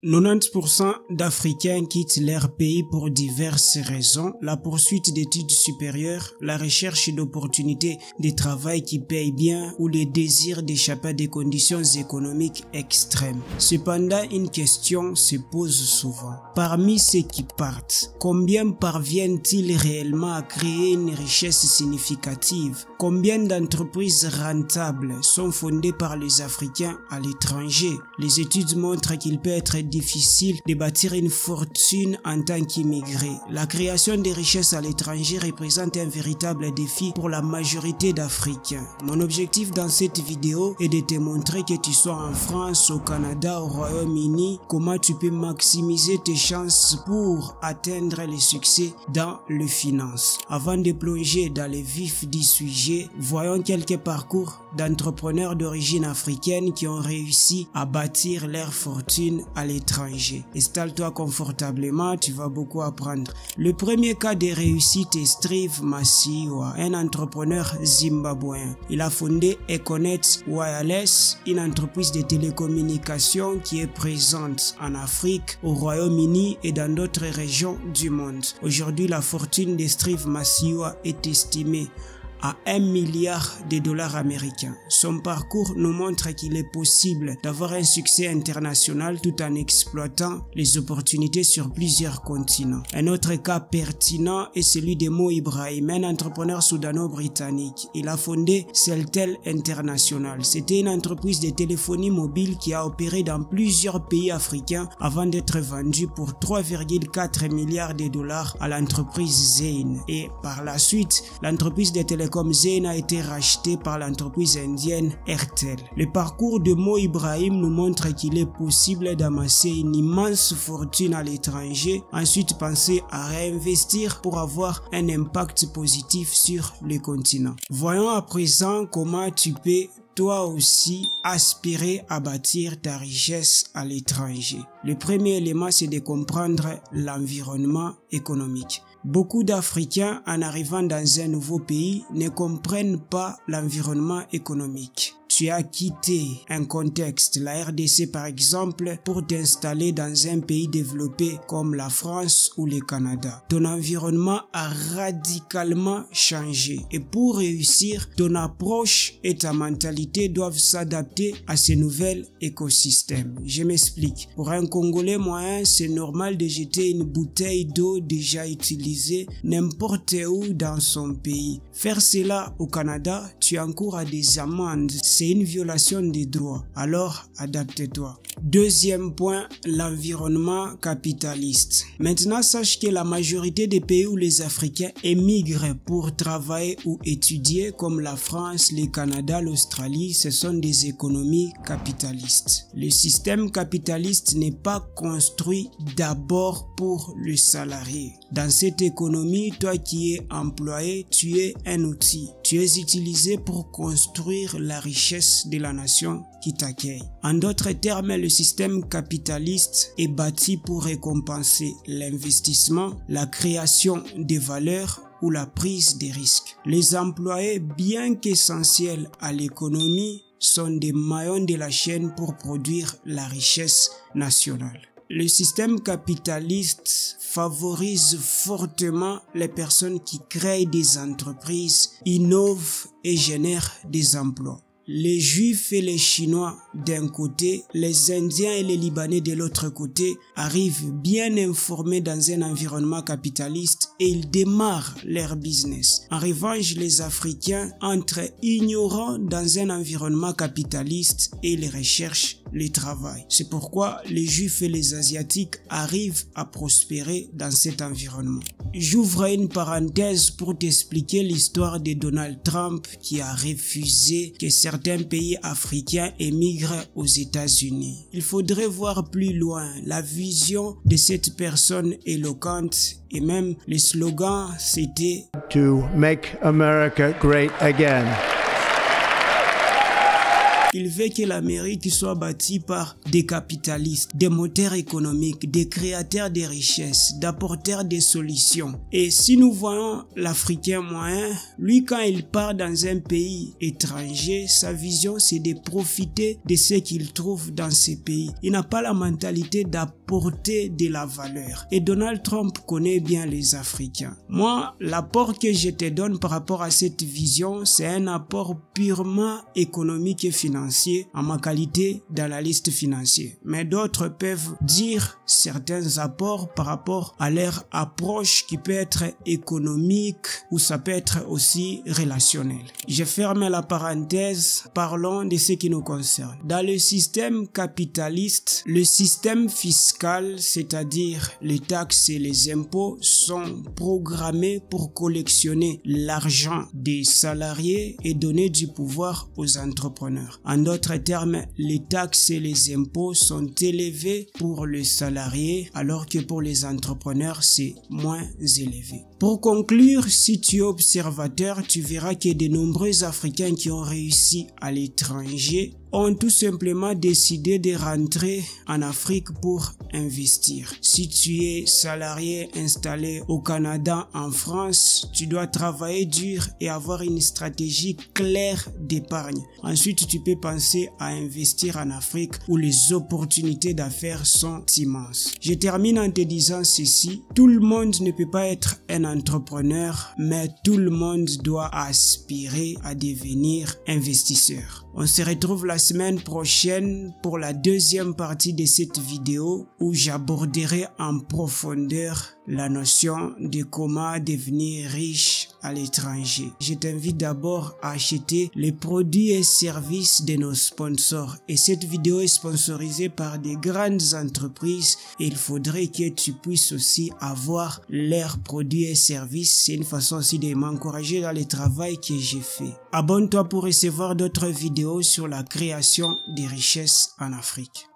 90% d'Africains quittent leur pays pour diverses raisons, la poursuite d'études supérieures, la recherche d'opportunités de travail qui payent bien ou le désir d'échapper à des conditions économiques extrêmes. Cependant, une question se pose souvent. Parmi ceux qui partent, combien parviennent-ils réellement à créer une richesse significative? Combien d'entreprises rentables sont fondées par les Africains à l'étranger? Les études montrent qu'il peut être difficile de bâtir une fortune en tant qu'immigré. La création de richesses à l'étranger représente un véritable défi pour la majorité d'Africains. Mon objectif dans cette vidéo est de te montrer que tu sois en France, au Canada, au Royaume-Uni, comment tu peux maximiser tes chances pour atteindre le succès dans les finances. Avant de plonger dans le vif du sujet, voyons quelques parcours d'entrepreneurs d'origine africaine qui ont réussi à bâtir leur fortune à l'étranger. Installe-toi confortablement, tu vas beaucoup apprendre. Le premier cas de réussite est Steve Masiyiwa, un entrepreneur zimbabwéen. Il a fondé Econet Wireless, une entreprise de télécommunications qui est présente en Afrique, au Royaume-Uni et dans d'autres régions du monde. Aujourd'hui, la fortune de Steve Masiyiwa est estimée à $1 milliard américains. Son parcours nous montre qu'il est possible d'avoir un succès international tout en exploitant les opportunités sur plusieurs continents. Un autre cas pertinent est celui de Mo Ibrahim, un entrepreneur soudano-britannique. Il a fondé Celtel International. C'était une entreprise de téléphonie mobile qui a opéré dans plusieurs pays africains avant d'être vendue pour $3,4 milliards à l'entreprise Zain. Et par la suite, l'entreprise de télécom Zain a été rachetée par l'entreprise indienne Airtel. Le parcours de Mo Ibrahim nous montre qu'il est possible d'amasser une immense fortune à l'étranger, ensuite penser à réinvestir pour avoir un impact positif sur le continent. Voyons à présent comment tu peux toi aussi aspirer à bâtir ta richesse à l'étranger. Le premier élément, c'est de comprendre l'environnement économique. Beaucoup d'Africains, en arrivant dans un nouveau pays, ne comprennent pas l'environnement économique. Tu as quitté un contexte, la RDC par exemple, pour t'installer dans un pays développé comme la France ou le Canada. Ton environnement a radicalement changé et pour réussir, ton approche et ta mentalité doivent s'adapter à ce nouvel écosystème. Je m'explique. Pour un Congolais moyen, c'est normal de jeter une bouteille d'eau déjà utilisée n'importe où dans son pays. Faire cela au Canada, tu encours à des amendes. C'est une violation des droits. Alors, adapte-toi. Deuxième point, l'environnement capitaliste. Maintenant, sache que la majorité des pays où les Africains émigrent pour travailler ou étudier, comme la France, le Canada, l'Australie, ce sont des économies capitalistes. Le système capitaliste n'est pas construit d'abord pour le salarié. Dans cette économie, toi qui es employé, tu es un outil. Tu es utilisé pour construire la richesse de la nation qui t'accueille. En d'autres termes, le système capitaliste est bâti pour récompenser l'investissement, la création de valeurs ou la prise de risques. Les employés, bien qu'essentiels à l'économie, sont des maillons de la chaîne pour produire la richesse nationale. Le système capitaliste favorise fortement les personnes qui créent des entreprises, innovent et génèrent des emplois. Les Juifs et les Chinois d'un côté, les Indiens et les Libanais de l'autre côté arrivent bien informés dans un environnement capitaliste et ils démarrent leur business. En revanche, les Africains entrent ignorants dans un environnement capitaliste et ils recherchent le travail. C'est pourquoi les Juifs et les Asiatiques arrivent à prospérer dans cet environnement. J'ouvre une parenthèse pour t'expliquer l'histoire de Donald Trump qui a refusé que certains pays africains émigrent aux États-Unis. Il faudrait voir plus loin la vision de cette personne éloquente et même le slogan c'était To make America great again. Il veut que l'Amérique soit bâtie par des capitalistes, des moteurs économiques, des créateurs de richesses, d'apporteurs de solutions. Et si nous voyons l'Africain moyen, lui quand il part dans un pays étranger, sa vision c'est de profiter de ce qu'il trouve dans ces pays. Il n'a pas la mentalité d'apporter de la valeur. Et Donald Trump connaît bien les Africains. Moi, l'apport que je te donne par rapport à cette vision, c'est un apport purement économique et financier en ma qualité d'analyste financier. Mais d'autres peuvent dire certains apports par rapport à leur approche qui peut être économique ou ça peut être aussi relationnel. Je ferme la parenthèse, parlons de ce qui nous concerne. Dans le système capitaliste, le système fiscal, c'est-à-dire les taxes et les impôts, sont programmés pour collectionner l'argent des salariés et donner du pouvoir aux entrepreneurs. En d'autres termes, les taxes et les impôts sont élevés pour les salariés alors que pour les entrepreneurs, c'est moins élevé. Pour conclure, si tu es observateur, tu verras que de nombreux Africains qui ont réussi à l'étranger ont tout simplement décidé de rentrer en Afrique pour investir. Si tu es salarié installé au Canada, en France, tu dois travailler dur et avoir une stratégie claire d'épargne. Ensuite, tu peux penser à investir en Afrique où les opportunités d'affaires sont immenses. Je termine en te disant ceci, tout le monde ne peut pas être un entrepreneur, mais tout le monde doit aspirer à devenir investisseur. On se retrouve la semaine prochaine pour la deuxième partie de cette vidéo où j'aborderai en profondeur la notion de comment devenir riche à l'étranger. Je t'invite d'abord à acheter les produits et services de nos sponsors. Et cette vidéo est sponsorisée par des grandes entreprises et il faudrait que tu puisses aussi avoir leurs produits et services. C'est une façon aussi de m'encourager dans le travail que j'ai fait. Abonne-toi pour recevoir d'autres vidéos sur la création des richesses en Afrique.